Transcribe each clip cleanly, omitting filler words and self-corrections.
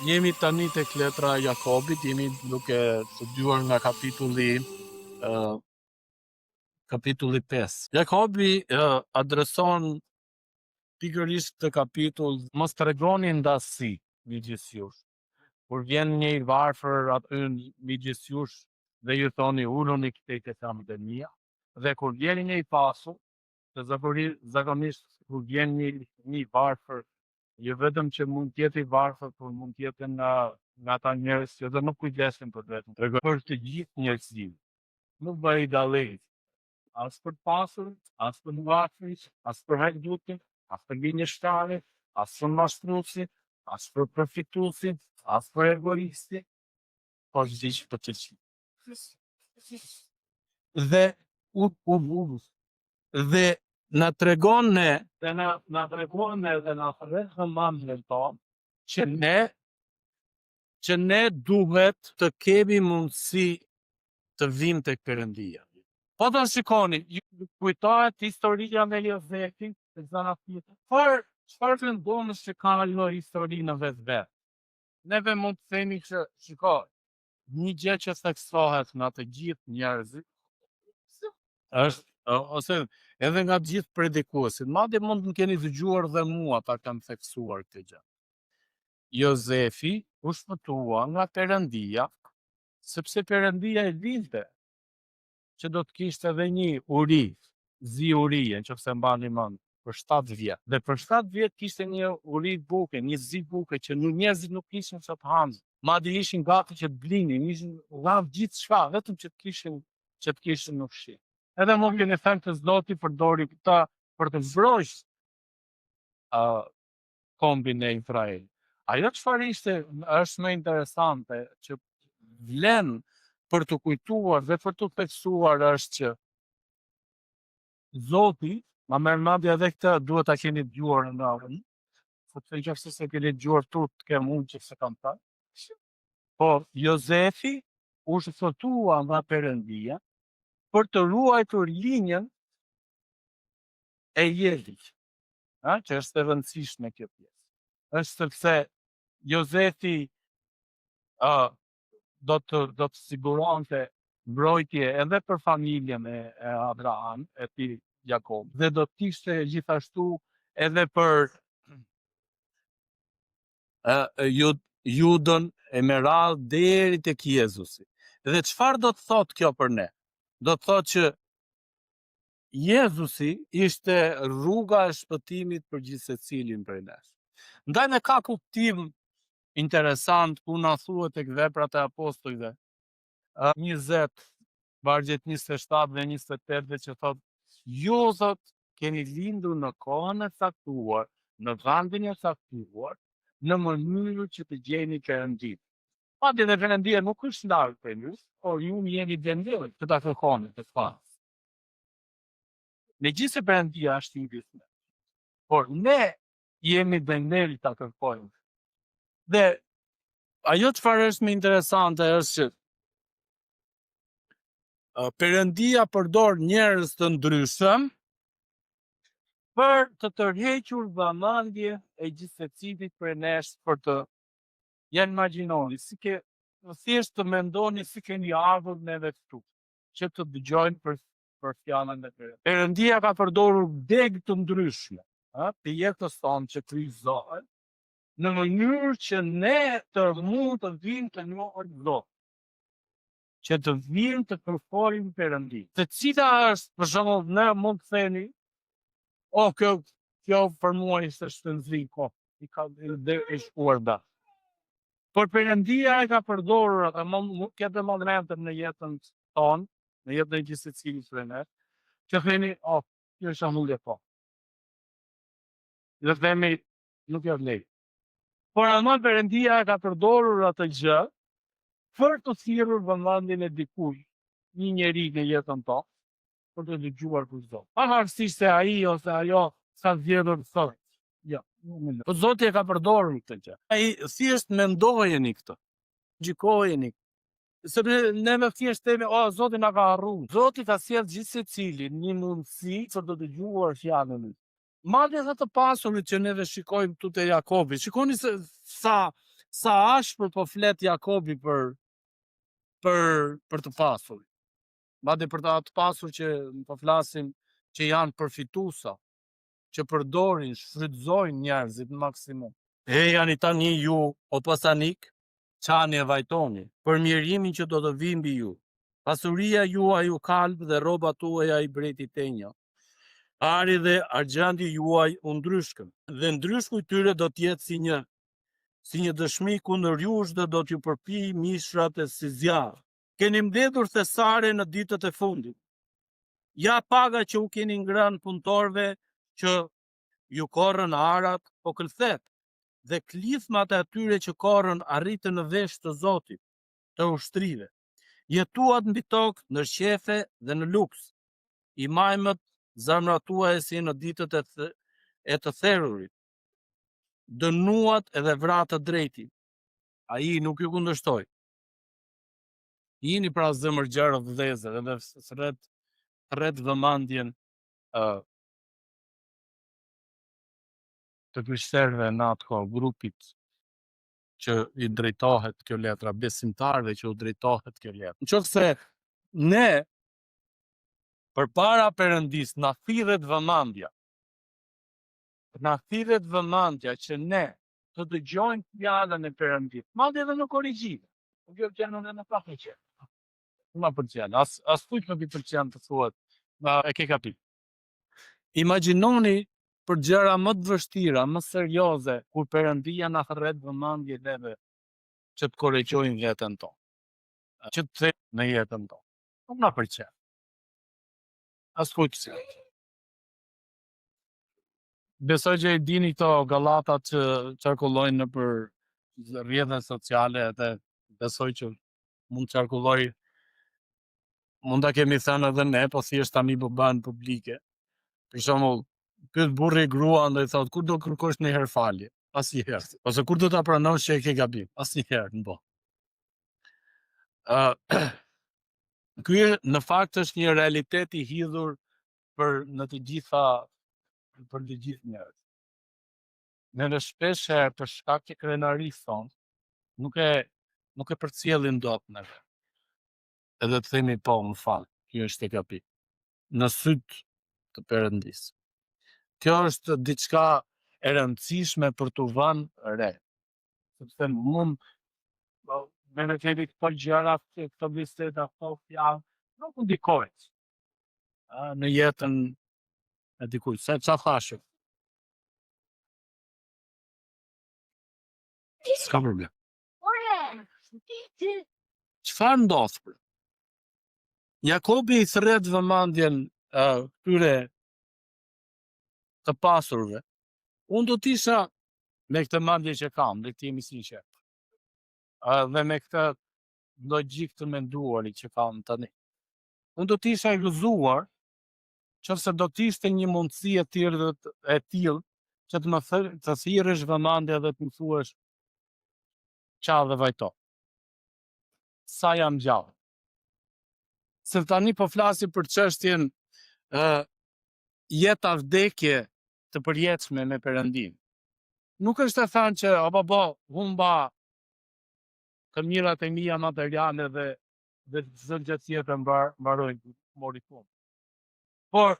Jemi tani tek letra e Jakobit, jemi duke studiuar nga kapitulli 5. Jakobi adreson pikërisht të kapitull, mos tregoni ndasi midis jush. Kur vjen një i varfër aty midis jush dhe ju thoni uluni tek këmbët e mia, dhe kur vjen një i pasur, të zakonisht kur vjen një i varfër, jo vetëm që mund të jetë i varfër, por mund të jetë nga ata njerëz që do nuk kujdesin për vetëm. Tregoj për të gjithë njerëzit. Nuk bëri dallim as për të pasur, as për të varfërin, as për hajdutin, as për gënjeshtarin, as për mashtruesin, as për përfituesin, as për egoistin, por gjithë për të gjithë. Dhe dhe na tregon ne, dhe na tregon ne dhe na rrethëmban tonë që ne duhet të kemi mundësi të vim tek Perëndia. Po të shikoni, ju kujtohet historia me Jozefin, e zana tjetër. Çfarë vendonës që ka ajo histori në vetë? Neve mund të themi që, shiko, një gjë që theksohet nga të gjithë njerëzit, është ose edhe nga të gjithë predikuesit, madje mund të keni dëgjuar dhe mua ta kam theksuar këtë gjë. Jozefi u shpëtua nga Perëndia, sepse Perëndia e dinte që do të kishte edhe një uri, zi urie, nëse mbani mend, për 7 vjet. Dhe për 7 vjet kishte një uri buke, një zi buke që njerëzit nuk kishin çfarë të hanë. Madje ishin gati që të blinin, ishin rraf gjithçka, vetëm që të kishin ushqim. Edhe mund të thënë të Zoti përdori këta për të zbrojtur kombin e Izrael. Ajo çfarë është më interesante që vlen për të kujtuar dhe për të theksuar është që Zoti, ma merr mendje edhe këtë duhet ta keni dëgjuar në avën, sepse nëse se keni dëgjuar turp të kem unë që se kam thënë. Po Jozefi u shpëtua nga Perëndia për të ruajtur linjën e Jelit, që është e rëndësishme kjo pjesë. Është sepse Jozefi do të siguronte mbrojtje edhe për familjen e Abraham, e tij Jakob, dhe do të kishte gjithashtu edhe për Judën e Meral deri tek Jezusi. Dhe çfarë do të thotë kjo për ne? Do të thotë që Jezusi ishte rruga e shpëtimit për gjithë secilin prej nesh. Ndaj ne ka kuptim interesant ku na thuhet tek Veprat e Apostujve 20, vargjet 27 dhe 28 dhe që thot, ju thot keni lindur në kohën e caktuar, në vendin e caktuar, në mënyrë që të gjeni Perëndin. Madje dhe Perëndia nuk është larg prej jush, por ju jeni dëndëll që ta kërkoni të pas. Megjithëse Perëndia është i gjithë, por ne jemi dëndëll ta kërkojmë. Dhe ajo çfarë është më interesante është që Perëndia përdor njerëz të ndryshëm për të tërhequr vëmendje e gjithë secilit prej nesh për të imagjinoni, thjesht të mendoni si keni ardhur neve këtu, që të dëgjojnë për fjalën e Perëndisë. Perëndia ka përdorur degë të ndryshme, të jetës tonë që kryqëzohen, në mënyrë që ne të mund të vinë të njohim Zotin, që të vinë të kërkojmë Perëndin. Se cila është, për shembull, ne mund të themi, kjo për mua ishte shpenzim i ka e shkuar da. Por Perëndia e ka përdorur atë, nuk ketë momente në jetën tonë, në jetën e gjithë secilit prej nesh, që themi, kjo është shembull po. Dhe themi, nuk e vlej. Por ama Perëndia e ka përdorur atë gjë për të thirrur vëmendjen e dikujt, një njeri në jetën tonë, për të dëgjuar për Zotin. Pavarësisht se ai ose ajo sa zgjedhur sot. Jo, po Zoti e ka përdorur këtë gjë. Ai thjesht mendojeni këtë. Gjykojeni. Sepse ne thjesht themi, Zoti na ka harruar. Zoti ka sjellë gjithë secilin një mundësi për të dëgjuar fjalën e Madje edhe të pasurit që neve shikojmë tu te Jakobi. Shikoni se sa ashpër po flet Jakobi për të pasur. Madje për të pasur që po flasim që janë përfituesa, që përdorin, shfrytëzojnë njerëzit në maksimum. E janë tani ju o pasanik, qani e vajtoni, për mjerimin që do të vi mbi ju. Pasuria juaj u kalb dhe rroba tuaja i bretit tenja. Ari dhe argjandi juaj u ndryshkën, dhe ndryshku i tyre do të jetë si një dëshmi kundër jush dhe do t'ju përpi mishrat e si zjarr. Keni mbledhur thesare në ditët e fundit. Ja paga që u keni ngrënë punëtorëve që ju korrën arat, po këllthet, dhe klithmat e atyre që korrën arritën në vesh të Zotit, të ushtrive. Jetuat mbi tokë në shefe dhe në luks. I majmët zarmratuesi në ditët e të therurit. Dënuat edhe vratë drejtin. Ai nuk ju kundërshtoi. Jini pra zemër gjerë vëllezër, edhe thret vëmendjen të krishterëve në atë kohë, grupit që i drejtohet kjo letra, besimtarëve që u drejtohet kjo letra. Nëse ne përpara Perëndis na thirret vëmendja që ne të dëgjojmë fjalën e Perëndis, madje edhe në korrigjive. Kjo gjë nuk më pëlqen. Nuk më pëlqen. As kujt nuk i pëlqen të thuhet, e ke kapit. Imagjinoni për gjëra më të vështira, më serioze, kur Perëndia na thret vëmendje neve që të korrigjojmë veten tonë, që të thejmë në jetën tonë. Nuk na pëlqen. As kujt s'ka. Besoj që e dini këto gallatat që qarkullojnë nëpër rrjetet sociale, dhe besoj që mund qarkulloj, mund ta kemi thënë edhe ne, po thjesht tani po bëhen publike. Për shembull, pyet burri gruan dhe i thot, kur do kërkosh një herë falje? Asnjëherë. Ose kur do ta pranosh që e ke gabim? Asnjëherë, në botë. Ky në fakt është një realitet i hidhur për të gjithë njerëzit. Ne shpesh për shkak të krenarisë tonë, nuk e përcjellim dot neve. Edhe të themi po, më fal, kjo është e gabim. Në syt të Perëndis. Kjo është diçka e rëndësishme për t'u vënë re. Sepse mund me në kemi këto gjëra, këto biseda, këto fjalë, nuk ndikojnë në jetën e dikujt. Se çfarë thashë? S'ka problem. Çfarë ndodh? Jakobi i thret vëmendjen këtyre të pasurve. Unë do t'isha me këtë mendje që kam, dhe të jemi sinqert. Dhe me këtë logjik të menduarit që kam tani. Unë do t'isha i gëzuar nëse do t'ishte një mundësi e tillë që të thirrësh vëmendje dhe të më thuash qa dhe vajto. Sa jam gjallë. Se tani po flasim për çështjen jeta vdekje të përjetshme me Perëndin. Nuk është të thënë që humba të mirat e mia materiale dhe çdo gjë tjetër mbaroj mori fund. Por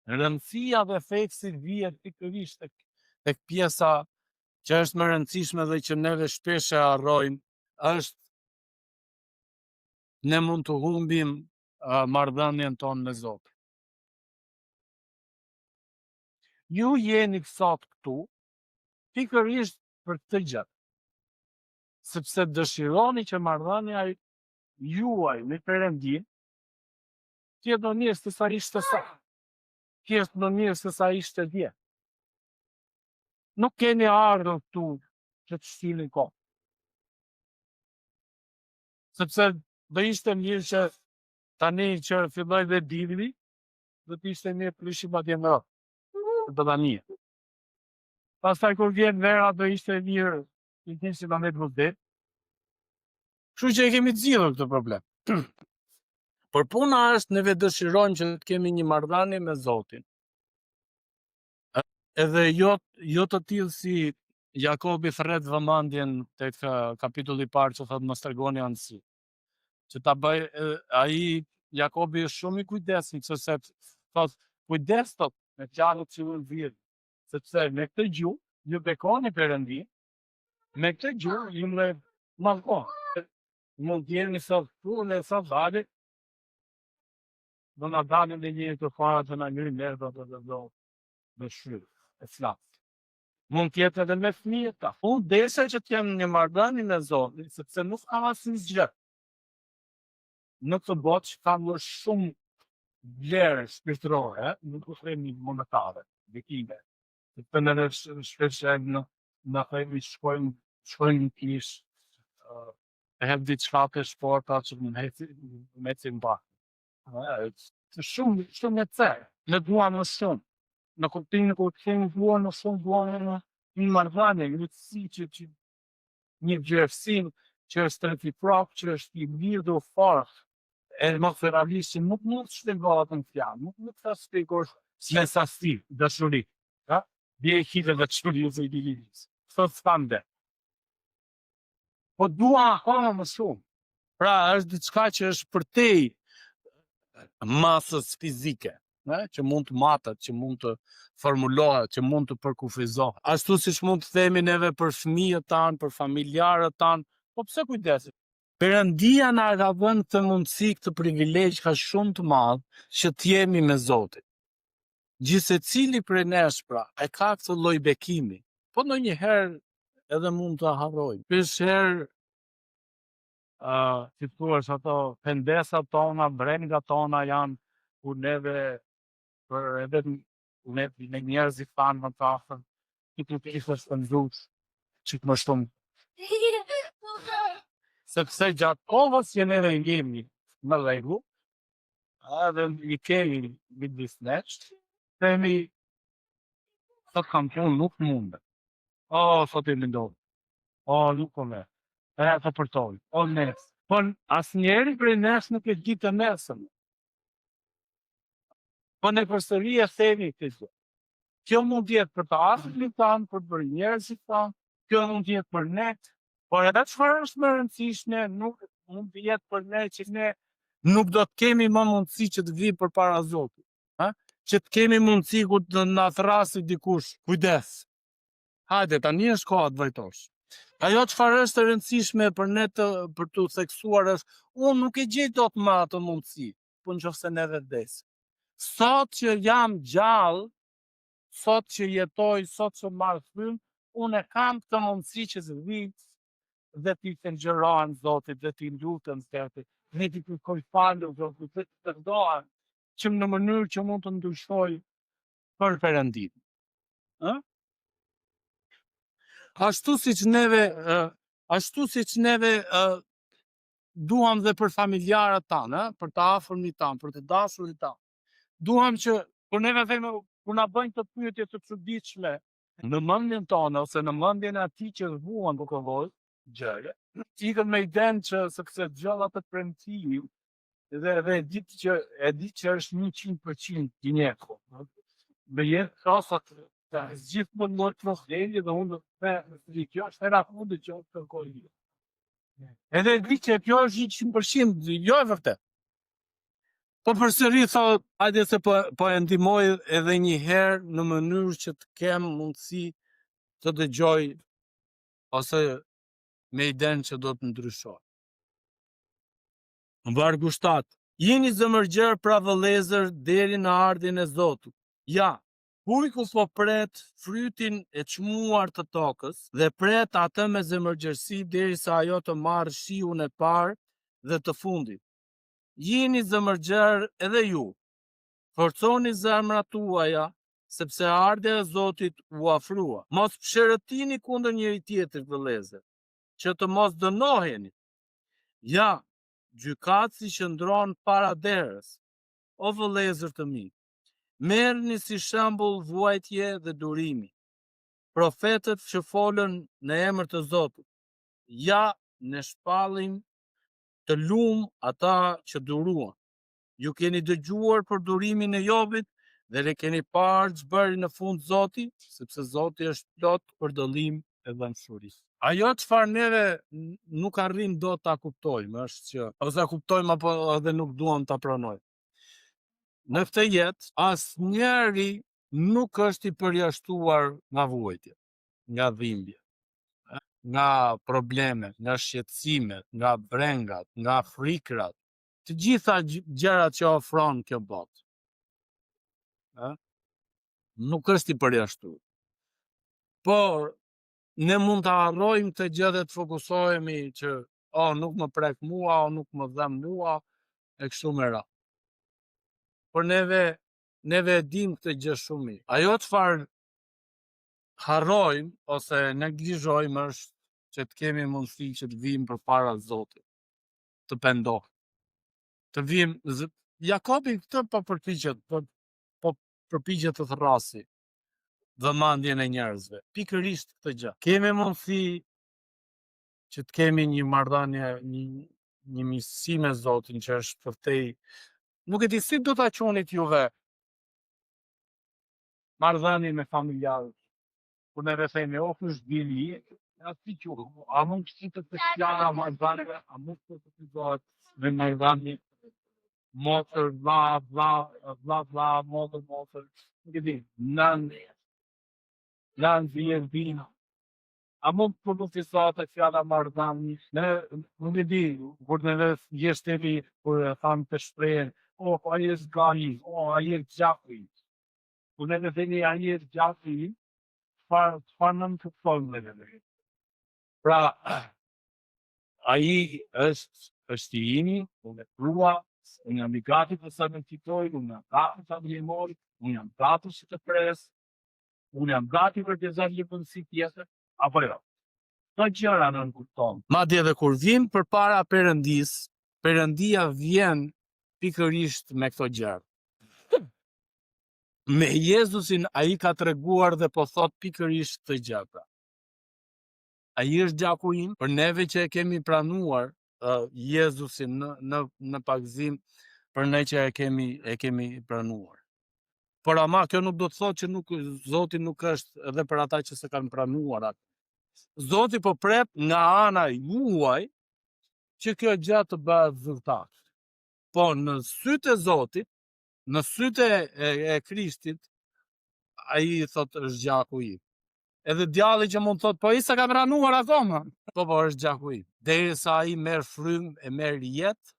rëndësia dhe theksi vjen pikërisht tek pjesa që është më rëndësishme dhe që neve shpesh e harrojmë, është ne mund të humbim marrëdhënien tonë me Zotin. Ju jeni sot këtu pikërisht për këtë gjë. Sepse dëshironi që marrëdhënia juaj me Perëndin të jetë më mirë se sa ishte sot. Të jetë më mirë se sa ishte dje. Nuk keni ardhur këtu që të shtilni kohë. Sepse do ishte mirë që tani që filloj dhe dilni, do të ishte mirë prishim atje në do ta një. Pastaj kur vjen vera do ishte mirë të ishim me vërtet. Kështu që e kemi të zgjidhur këtë problem. Por puna është neve dëshirojmë që të kemi një marrëdhënie me Zotin. Edhe jo të tillë si Jakobi thret vëmendjen tek kapitulli i parë që thot mos tregoni anësi. Që ta bëj ai Jakobi është shumë i kujdesshëm sepse thot kujdes thot me fjalët që unë vjedh, sepse me këtë gjuhë ju bekoni Perëndin, me këtë gjuhë ju më mallkon. Mund të jeni sot këtu në sot vale, do na dalin dhe një të fara të na ngrin nerva do me shryp e flak. Mund tjetë edhe me fëmijët ta. Unë desha që t'jem një marrëdhënie me Zotin, sepse nuk ka asnjë gjë në këtë botë që ka më shumë vlerë shpirtërore, nuk u themi monetare, vikime. Sepse ne shpesh na themi shkojmë në kish, e hem diçka të shporta që më hecin ba. Shumë e cerë, ne duam më shumë. Në kuptimin kur kemi duar në shumë duar në një marrëdhënie, një rëndësi që një gjerësim që është reciprok, që është i mirë dhe fort, e mos e realisht që nuk mund të shpjegohet në fjalë, nuk mund të shpjegosh me sasi, dashuri, ha? Bie hitë dhe dashurisë e divinis. Sot s'kam. Po dua akoma më shumë. Pra është diçka që është përtej masës fizike, që mund të matet, që mund të formulohet, që mund të përkufizohet. Ashtu siç mund të themi neve për fëmijët tanë, për familjarët tanë, po pse kujdeset? Perëndia na ka vënë këtë mundësi, këtë privilegj ka shumë të madh që të jemi me Zotin. Gjithsecili prej nesh pra e ka këtë lloj bekimi, po ndonjëherë edhe mund të harrojmë. Shpesh si thua ato pendesat tona, brengat tona janë ku neve për edhe me njerëz i fanë më të afër, që të kishe shpënduar që të më shumë. Sepse gjatë kohës që neve jemi në rregull, edhe i kemi midis nesh, themi sot kam punë, nuk mundet. Sot e lindoj. Nuk po me. Të përtoj. Nes. Po asnjëri prej nesh nuk e di të nesën. Po ne përsëri e themi këtë. Kjo mund të jetë për të afërmit tanë, për njerëzit tanë, kjo mund të jetë për ne. Por edhe çfarë është më rëndësishme, nuk mund të jetë për ne që ne nuk do të kemi më mundësi që të vijmë përpara Zotit. Që të kemi mundësi ku të na thrasë dikush. Kujdes. Hajde, tani është koha të vajtosh. Ajo çfarë është e rëndësishme për ne për të theksuar është, unë nuk e gjej dot më atë mundësi, po nëse neve vdesim. Sot që jam gjallë, sot që jetoj, sot që marr frymë, unë e kam këtë mundësi që të vij dhe t'i falënderoj Zotit, dhe t'i lutem Zotit, dhe t'i kërkoj falje Zotit, dhe t'i përdohem që në mënyrë që mund të ndryshoj për Perëndin. Ashtu siç neve duam dhe për familjarët tanë, për të afërmit tanë, për të dashurit tanë. Duam që kur neve themi kur na bëjnë të pyetje të çuditshme në mendjen tonë ose në mendjen e atij që vuan duke vojë gjëre, ikën me idenë që sepse gjalla të premtimit dhe e di që është 100% gjineku. Me jetë kasat gjithmonë më të vështirë dhe unë kjo është hera fundit që unë kërkoj. Edhe di që kjo është 100%, jo e vërtet. Po përsëri thot, hajde se po e ndihmoj edhe një herë në mënyrë që të kem mundësi të dëgjoj ose me idenë që do të ndryshoj. Në vargu 7. Jeni zemërgjer pra vëllezër deri në ardhin e Zotit. Ja, kujku po pret frytin e çmuar të tokës dhe pret atë me zemërgjerësi derisa ajo të marrë shiun e parë dhe të fundit. Jeni zemërgjer edhe ju. Forconi zemrat tuaja, sepse ardhja e Zotit u afrua. Mos pëshërëtini kundër njëri tjetrit, vëllezër, që të mos dënoheni. Ja, gjykatësi qëndron para derës. O vëllezër të mi, merrni si shembull vuajtje dhe durimi. Profetët që folën në emër të Zotit. Ja, ne shpallim të lumë ata që duruan. Ju keni dëgjuar për durimin e Jobit dhe ne keni parë ç'bëri në fund Zoti, sepse Zoti është plot për dëllim e dëmshurisë. Ajo çfarë neve nuk arrim dot ta kuptojmë është që ose kuptojmë apo edhe nuk duam ta pranojmë. Në këtë jetë asnjëri nuk është i përjashtuar nga vuajtja, nga dhimbje, nga problemet, nga shqetësimet, nga brengat, nga frikrat, të gjitha gjërat që ofron kjo botë. Nuk është i përjashtuar. Por ne mund të harrojmë këtë gjë dhe të fokusohemi që nuk më prek mua, nuk më dhem mua, e kështu me radhë. Por neve e dim këtë gjë shumë mirë. Ajo çfarë harrojmë ose neglizhojmë është që të kemi mundësi që të vijmë përpara Zotit, të pendohemi. Të vijmë Jakobi këtë po përpiqet, po përpiqet të thrasi vëmendjen e njerëzve. Pikërisht këtë gjë. Kemi mundësi që të kemi një marrëdhënie, një miqësi me Zotin që është përtej. Nuk e di si do ta quajit juve marrëdhënie me familjarët. Kur ne themi është dini, si quhet? A mund të shitet të fjala marrëdhënie, a mund të kuptohet me marrëdhënie motër, vlla, motër, nuk e di, nan vjen. A mund të përmufisat e fjala marrëdhënie? Ne nuk e di, kur ne jeshtemi kur thamë të shprehen, ai është gani, ai është gjaku. Kur ne themi ai është gjaku, çfarë nëmë të thonë me? Pra, ai është i imi, unë e prua, unë jam i gati të sakrifitoj, unë jam gati të ndihmoj, unë jam gati që të pres, unë jam gati për të zënë një mundësi tjetër, apo jo. Këto gjëra nën kupton. Madje edhe kur vim përpara Perëndis, Perëndia vjen pikërisht me këto gjëra. Me Jezusin ai ka treguar dhe po thot pikërisht këtë gjë. Ai është gjaku im, për neve që e kemi pranuar Jezusin në pagëzim, për ne që e kemi pranuar. Por ama kjo nuk do të thotë që Zoti nuk është edhe për ata që s'e kanë pranuar atë. Zoti po pret nga ana juaj që kjo gjë të bëhet zyrtar. Po në sytë e Zotit, në sytë e Krishtit, ai thotë është gjaku im. Edhe djalli që mund thotë, po i s'e ka pranuar akoma. Po është gjaku im. Derisa ai merr frymë e merr jetë,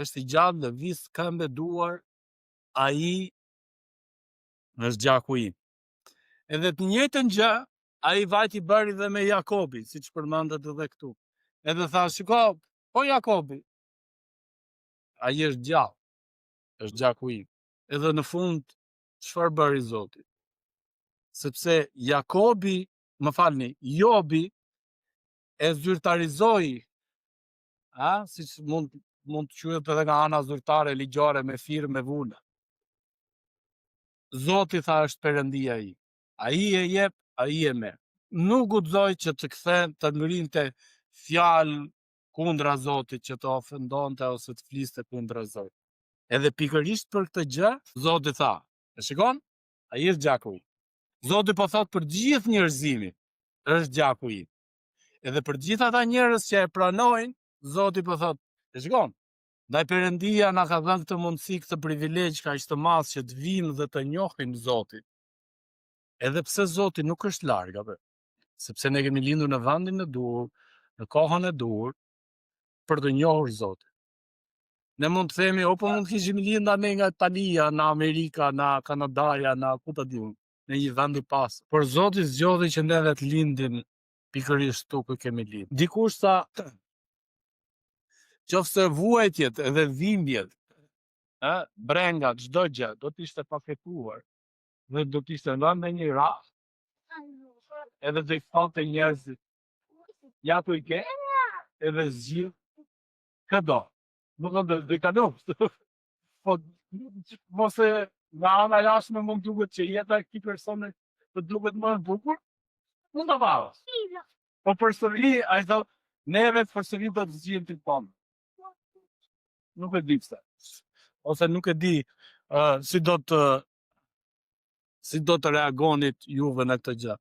është i gjallë, lëviz këmbë duar, ai është gjaku im. Edhe të njëjtën gjë ai vajti bëri dhe me Jakobi, siç përmendet edhe këtu. Edhe tha, shiko, po Jakobi, ai është gjallë, është gjaku im. Edhe në fund, çfarë bëri Zoti? Sepse Jakobi, Jobi e zyrtarizoi, siç mund të quhet edhe nga ana zyrtare ligjore me firmë me vuna. Zoti tha është Perëndia im. Ai e jep, ai e merr. Nuk guxoj që të kthen të ngrinte fjalë kundra Zotit, që të ofendonte ose të fliste kundra Zotit. Edhe pikërisht për këtë gjë, Zoti tha, e shikon? Ai është gjaku im. Zoti po thot për gjithë njerëzimin, është gjaku im. Edhe për gjithë ata njerëz që e pranojnë, Zoti po thot, e shikon? Ndaj Perëndia na ka dhënë këtë mundësi, këtë privilegj kaq të madh që të vinë dhe të njohim Zotin. Edhe pse Zoti nuk është larg, apo? Sepse ne kemi lindur në vendin e dur, në kohën e dur, për të njohur Zotin. Ne mund të themi, po mund të kishim lindur ne nga Italia, në Amerika, në Kanadaja, në ku ta diun, në një vend i pastër. Por Zoti zgjodhi që neve të lindim pikërisht tu ku kemi lindur. Dikush tha, qofse vuajtjet edhe dhimbjet, brengat, çdo gjë do të ishte paketuar dhe do të ishte ndonë në një rast, edhe do i tholte njerëzit, ja ku i ke, edhe zgjidh këdo. Nuk do i kaloftë. Po, mos e nga ana jashtme mund duket që jeta e këtij personi të duket më e bukur, mund ta varet. Po përsëri ai thotë, neve përsëri do të zgjidhim ti tonë. Nuk e di pse. Ose nuk e di si do të reagonit juve në këtë gjë.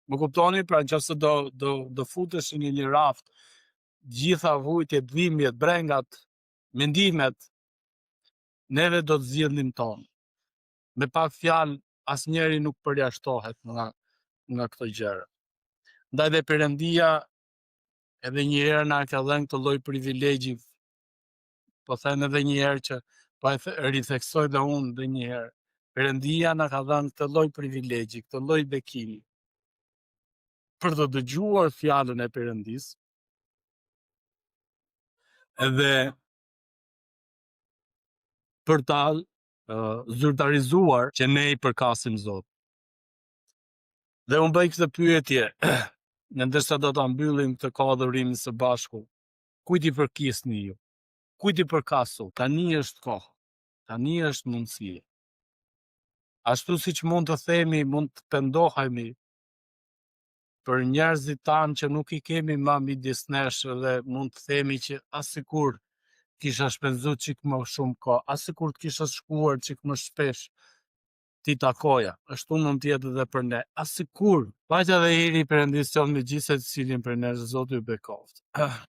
Më kuptoni, pra nëse do futesh në një raft, gjitha vujtjet, dhimbjet, brengat, mendimet, neve do të zgjidhnim tonë. Me pak fjalë, asnjëri nuk përjashtohet nga këto gjëra. Ndaj dhe Perëndia edhe një herë na ka dhënë këtë lloj privilegji, po them edhe një herë që po e ritheksoj dhe unë edhe një herë. Perëndia na ka dhënë këtë lloj privilegji, këtë lloj bekimi për të dëgjuar fjalën e Perëndisë edhe për ta zyrtarizuar që ne i përkasim Zotit. Dhe unë bëj këtë pyetje, ndërsa do ta mbyllim këtë kohë dhurimin së bashku. Kujt i përkisni ju? Kujt i përkasu? Tani është kohë. Tani është mundësi. Ashtu siç mund të themi, mund të pendohemi për njerëzit tanë që nuk i kemi më midis nesh, dhe mund të themi që asikur kisha shpenzuar çik më shumë kohë, asikur të kisha shkuar çik më shpesh ti takoja. Ashtu mund të jetë edhe për ne. Asikur. Paqja dhe hiri i Perëndisë qoftë me gjithë secilin për ne, Zoti ju bekoft.